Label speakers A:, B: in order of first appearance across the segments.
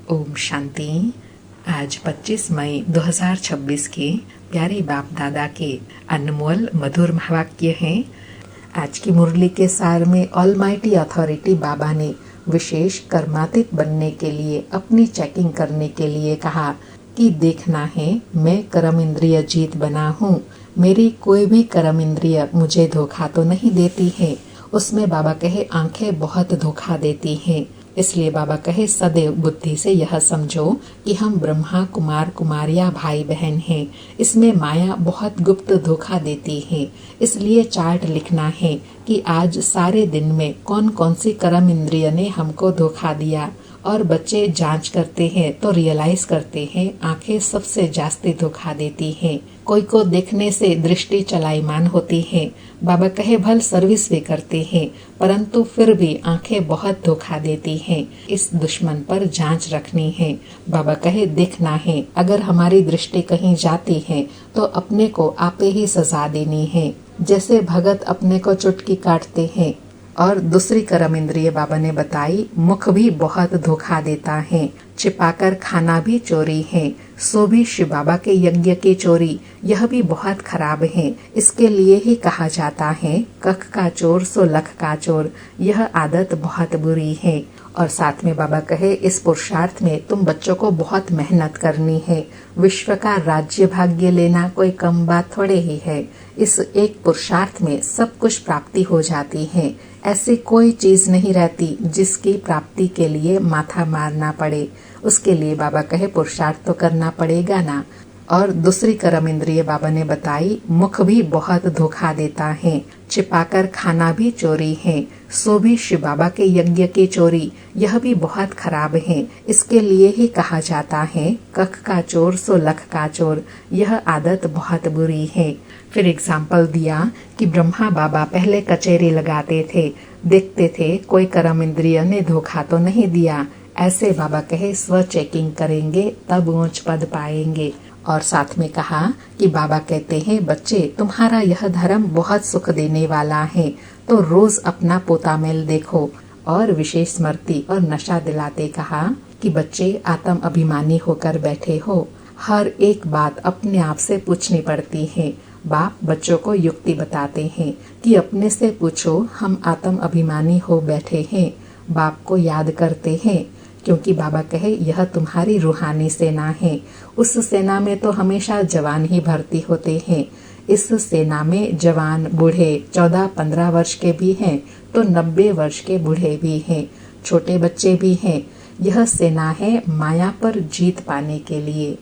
A: ओम शांति। आज 25 मई 2026 के प्यारे बाप दादा के अनमोल मधुर महावाक्य हैं। आज की मुरली के सार में ऑलमाइटी अथॉरिटी बाबा ने विशेष कर्मातीत बनने के लिए अपनी चेकिंग करने के लिए कहा कि देखना है मैं कर्म इंद्रिय जीत बना हूँ। मेरी कोई भी कर्म इंद्रिय मुझे धोखा तो नहीं देती है। उसमें बाबा कहे आंखें बहुत धोखा देती हैं। इसलिए बाबा कहे सदैव बुद्धि से यह समझो कि हम ब्रह्मा कुमार कुमारिया भाई बहन हैं। इसमें माया बहुत गुप्त धोखा देती है। इसलिए चार्ट लिखना है कि आज सारे दिन में कौन कौन सी कर्म इंद्रिय ने हमको धोखा दिया। और बच्चे जांच करते हैं तो रियलाइज करते हैं आंखें सबसे जास्ती धोखा देती हैं। कोई को देखने से दृष्टि चलाईमान होती है। बाबा कहे भल सर्विस भी करते हैं परंतु फिर भी आंखें बहुत धोखा देती हैं। इस दुश्मन पर जांच रखनी है। बाबा कहे देखना है अगर हमारी दृष्टि कहीं जाती है तो अपने को आपे ही सजा देनी है। जैसे भगत अपने को चुटकी काटते हैं। और दूसरी कर्म इंद्रिय बाबा ने बताई मुख भी बहुत धोखा देता है। छिपाकर खाना भी चोरी है। सो भी शिव बाबा के यज्ञ की चोरी, यह भी बहुत खराब है। इसके लिए ही कहा जाता है कख का चोर सो लख का चोर। यह आदत बहुत बुरी है। और साथ में बाबा कहे इस पुरुषार्थ में तुम बच्चों को बहुत मेहनत करनी है। विश्व का राज्य भाग्य लेना कोई कम बात थोड़े ही है। इस एक पुरुषार्थ में सब कुछ प्राप्ति हो जाती है। ऐसी कोई चीज नहीं रहती जिसकी प्राप्ति के लिए माथा मारना पड़े। उसके लिए बाबा कहे पुरुषार्थ तो करना पड़ेगा ना। और दूसरी कर्म इंद्रिय बाबा ने बताई मुख भी बहुत धोखा देता है। छिपाकर खाना भी चोरी है। सो भी शिव बाबा के यज्ञ की चोरी, यह भी बहुत खराब है। इसके लिए ही कहा जाता है कख का चोर सो लख का चोर। यह आदत बहुत बुरी है। फिर एग्जाम्पल दिया कि ब्रह्मा बाबा पहले कचेरी लगाते थे, देखते थे कोई कर्म इंद्रिय ने धोखा तो नहीं दिया। ऐसे बाबा कहे स्व चेकिंग करेंगे तब ऊंच पद पाएंगे। और साथ में कहा कि बाबा कहते हैं बच्चे तुम्हारा यह धर्म बहुत सुख देने वाला है तो रोज अपना पोता मेल देखो। और विशेष स्मृति और नशा दिलाते कहा कि बच्चे आत्म अभिमानी होकर बैठे हो। हर एक बात अपने आप से पूछनी पड़ती है। बाप बच्चों को युक्ति बताते हैं कि अपने से पूछो हम आत्म अभिमानी हो बैठे हैं। बाप को याद करते हैं क्योंकि बाबा कहे यह तुम्हारी रूहानी सेना है। उस सेना में तो हमेशा जवान ही भर्ती होते हैं। इस सेना में जवान बूढ़े 14-15 वर्ष के भी हैं तो 90 वर्ष के बूढ़े भी हैं, छोटे बच्चे भी हैं। यह सेना है माया पर जीत पाने के लिए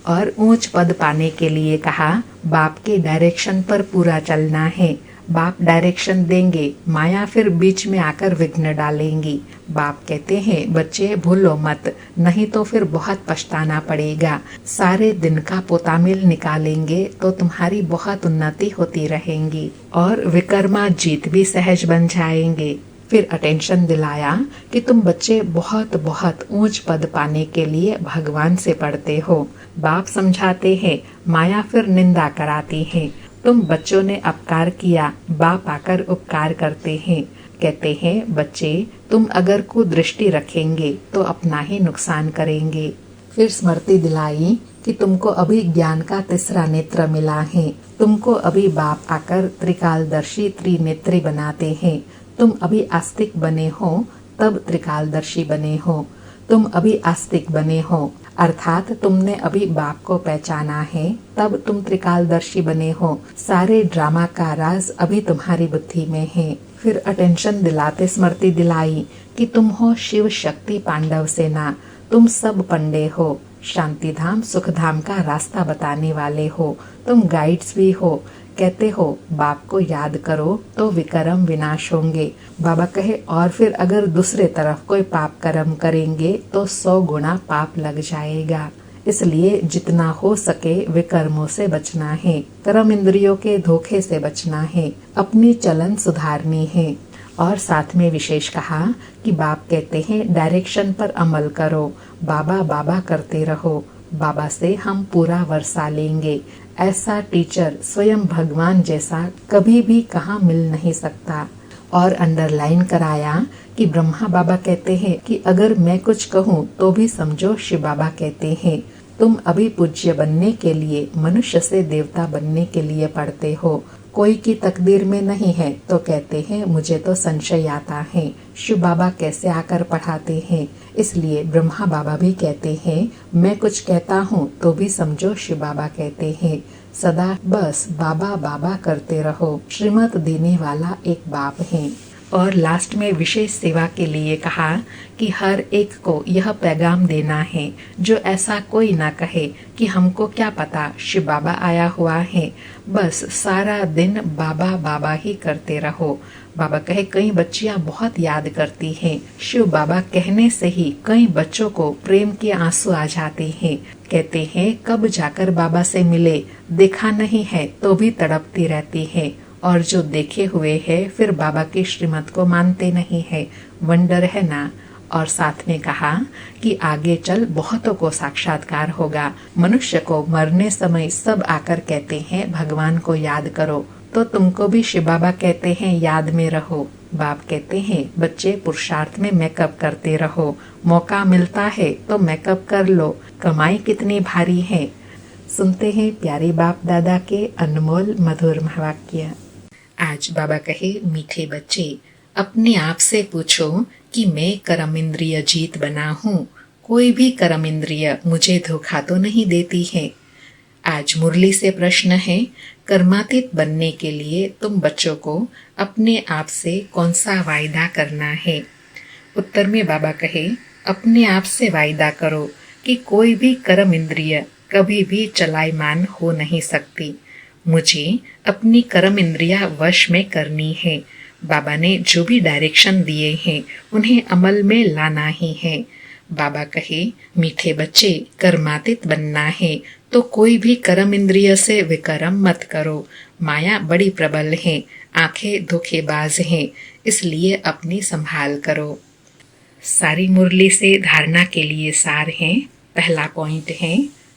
A: और ऊंच पद पाने के लिए। कहा बाप के डायरेक्शन पर पूरा चलना है। बाप डायरेक्शन देंगे, माया फिर बीच में आकर विघ्न डालेंगी। बाप कहते हैं बच्चे भूलो मत, नहीं तो फिर बहुत पछताना पड़ेगा। सारे दिन का पोतामिल निकालेंगे तो तुम्हारी बहुत उन्नति होती रहेंगी और विकर्मा जीत भी सहज बन जाएंगे। फिर अटेंशन दिलाया कि तुम बच्चे बहुत बहुत ऊंच पद पाने के लिए भगवान से पढ़ते हो। बाप समझाते हैं माया फिर निंदा कराती है। तुम बच्चों ने अपकार किया, बाप आकर उपकार करते हैं। कहते हैं बच्चे तुम अगर कुदृष्टि रखेंगे तो अपना ही नुकसान करेंगे। फिर स्मृति दिलाई कि तुमको अभी ज्ञान का तीसरा नेत्र मिला है। तुमको अभी बाप आकर त्रिकालदर्शी त्रिनेत्री बनाते हैं। तुम अभी आस्तिक बने हो तब त्रिकालदर्शी बने हो। तुम अभी आस्तिक बने हो अर्थात तुमने अभी बाप को पहचाना है तब तुम त्रिकालदर्शी बने हो। सारे ड्रामा का राज अभी तुम्हारी बुद्धि में है। फिर अटेंशन दिलाते स्मृति दिलाई कि तुम हो शिव शक्ति पांडव सेना। तुम सब पंडे हो, शांति धाम सुख धाम का रास्ता बताने वाले हो। तुम गाइड्स भी हो। कहते हो बाप को याद करो तो विकर्म विनाश होंगे। बाबा कहे और फिर अगर दूसरे तरफ कोई पाप कर्म करेंगे तो 100 गुना पाप लग जाएगा। इसलिए जितना हो सके विकर्मों से बचना है, कर्म इंद्रियों के धोखे से बचना है, अपनी चलन सुधारनी है। और साथ में विशेष कहा कि बाप कहते हैं डायरेक्शन पर अमल करो, बाबा बाबा करते रहो। बाबा से हम पूरा वर्षा लेंगे। ऐसा टीचर स्वयं भगवान जैसा कभी भी कहाँ मिल नहीं सकता। और अंडरलाइन कराया कि ब्रह्मा बाबा कहते हैं कि अगर मैं कुछ कहूँ तो भी समझो शिव बाबा कहते हैं तुम अभी पूज्य बनने के लिए मनुष्य से देवता बनने के लिए पढ़ते हो, कोई की तकदीर में नहीं है। तो कहते हैं मुझे तो संशय आता है शिव बाबा कैसे आकर पढ़ाते हैं। इसलिए ब्रह्मा बाबा भी कहते हैं मैं कुछ कहता हूँ तो भी समझो शिव बाबा कहते हैं सदा बस बाबा बाबा करते रहो। श्रीमत देने वाला एक बाप है। और लास्ट में विशेष सेवा के लिए कहा कि हर एक को यह पैगाम देना है, जो ऐसा कोई ना कहे कि हमको क्या पता शिव बाबा आया हुआ है, बस सारा दिन बाबा बाबा ही करते रहो। बाबा कहे कई बच्चियां बहुत याद करती हैं, शिव बाबा कहने से ही कई बच्चों को प्रेम के आंसू आ जाते हैं। कहते हैं कब जाकर बाबा से मिले, देखा नहीं है तो भी तड़पती रहती है, और जो देखे हुए है फिर बाबा की श्रीमत को मानते नहीं है। वंडर है ना। और साथ में कहा कि आगे चल बहुतों को साक्षात्कार होगा। मनुष्य को मरने समय सब आकर कहते हैं भगवान को याद करो, तो तुमको भी शिव बाबा कहते हैं याद में रहो। बाप कहते हैं बच्चे पुरुषार्थ में मेकअप करते रहो, मौका मिलता है तो मेकअप कर लो, कमाई कितनी भारी है। सुनते हैं प्यारे बाप दादा के अनमोल मधुर महावाक्य। आज बाबा कहे मीठे बच्चे अपने आप से पूछो कि मैं कर्म इंद्रिय जीत बना हूँ, कोई भी कर्म इंद्रिय मुझे धोखा तो नहीं देती है। आज मुरली से प्रश्न है कर्मातीत बनने के लिए तुम बच्चों को अपने आप से कौन सा वायदा करना है। उत्तर में बाबा कहे अपने आप से वायदा करो कि कोई भी कर्म इंद्रिय कभी भी चलायमान हो नहीं सकती, मुझे अपनी कर्म इंद्रिया वश में करनी है। बाबा ने जो भी डायरेक्शन दिए हैं उन्हें अमल में लाना ही है। बाबा कहे मीठे बच्चे कर्मातीत बनना है तो कोई भी कर्म इंद्रिय से विकर्म मत करो। माया बड़ी प्रबल है, आंखें धोखेबाज हैं, इसलिए अपनी संभाल करो। सारी मुरली से धारणा के लिए सार है। पहला पॉइंट है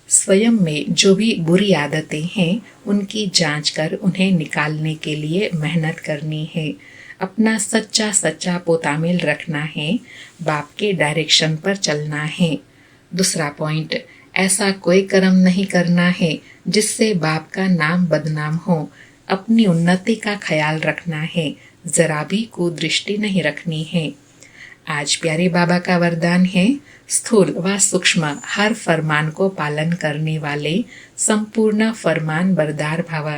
A: स्वयं में जो भी बुरी आदतें हैं उनकी जांच कर उन्हें निकालने के लिए मेहनत करनी है। अपना सच्चा सच्चा पोतामेल रखना है, बाप के डायरेक्शन पर चलना है। दूसरा पॉइंट ऐसा कोई कर्म नहीं करना है जिससे बाप का नाम बदनाम हो। अपनी उन्नति का ख्याल रखना है, जरा भी कुदृष्टि नहीं रखनी है। आज प्यारे बाबा का वरदान है स्थूल व सूक्ष्म हर फरमान को पालन करने वाले संपूर्ण फरमान बरदार भव।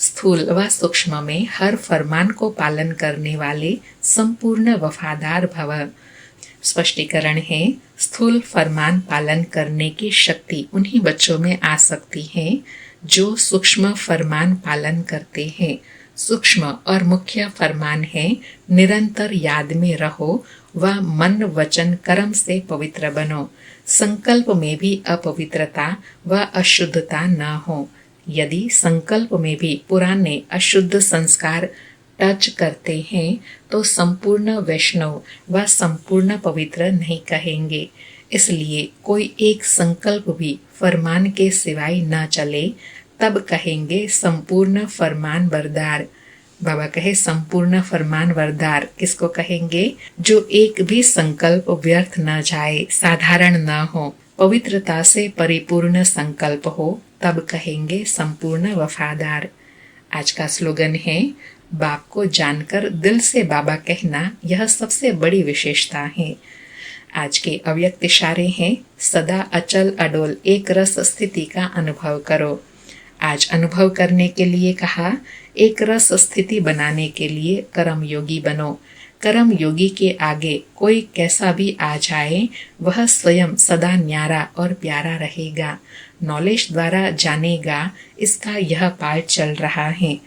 A: स्थूल व सूक्ष्म में हर फरमान को पालन करने वाले संपूर्ण वफादार भव। स्पष्टीकरण है स्थूल फरमान पालन करने की शक्ति उन्हीं बच्चों में आ सकती है जो सूक्ष्म फरमान पालन करते हैं। सूक्ष्म और मुख्य फरमान है निरंतर याद में रहो व मन वचन कर्म से पवित्र बनो। संकल्प में भी अपवित्रता व अशुद्धता न हो। यदि संकल्प में भी पुराने अशुद्ध संस्कार टच करते हैं तो संपूर्ण वैष्णव व संपूर्ण पवित्र नहीं कहेंगे। इसलिए कोई एक संकल्प भी फरमान के सिवाय न चले तब कहेंगे संपूर्ण फरमान बरदार। बाबा कहे संपूर्ण फरमान वरदार किसको कहेंगे? जो एक भी संकल्प व्यर्थ न जाए, साधारण न हो, पवित्रता से परिपूर्ण संकल्प हो, तब कहेंगे संपूर्ण वफादार। आज का स्लोगन है बाप को जानकर दिल से बाबा कहना, यह सबसे बड़ी विशेषता है। आज के अव्यक्त इशारे हैं सदा अचल अडोल एक रस स्थिति का अनुभव करो। आज अनुभव करने के लिए कहा एक रस स्थिति बनाने के लिए कर्म योगी बनो। कर्म योगी के आगे कोई कैसा भी आ जाए वह स्वयं सदा न्यारा और प्यारा रहेगा। नॉलेज द्वारा जानेगा, इसका यह पाठ चल रहा है।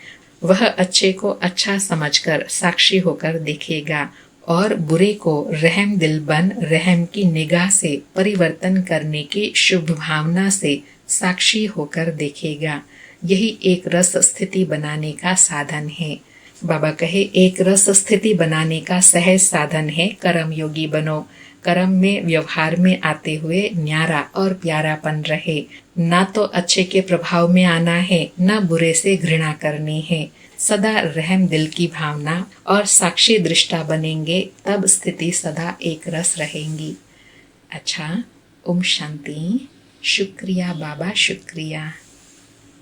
A: वह अच्छे को अच्छा समझकर साक्षी होकर देखेगा और बुरे को रहम दिल बन रहम की निगाह से परिवर्तन करने की शुभ भावना से साक्षी होकर देखेगा। यही एक रस स्थिति बनाने का साधन है। बाबा कहे एक रस स्थिति बनाने का सहज साधन है कर्म योगी बनो। कर्म में व्यवहार में आते हुए न्यारा और प्यारापन रहे। ना तो अच्छे के प्रभाव में आना है, ना बुरे से घृणा करनी है। सदा रहम दिल की भावना और साक्षी दृष्टा बनेंगे, तब स्थिति सदा एक रस रहेंगी। अच्छा, ओम शांति। शुक्रिया बाबा, शुक्रिया।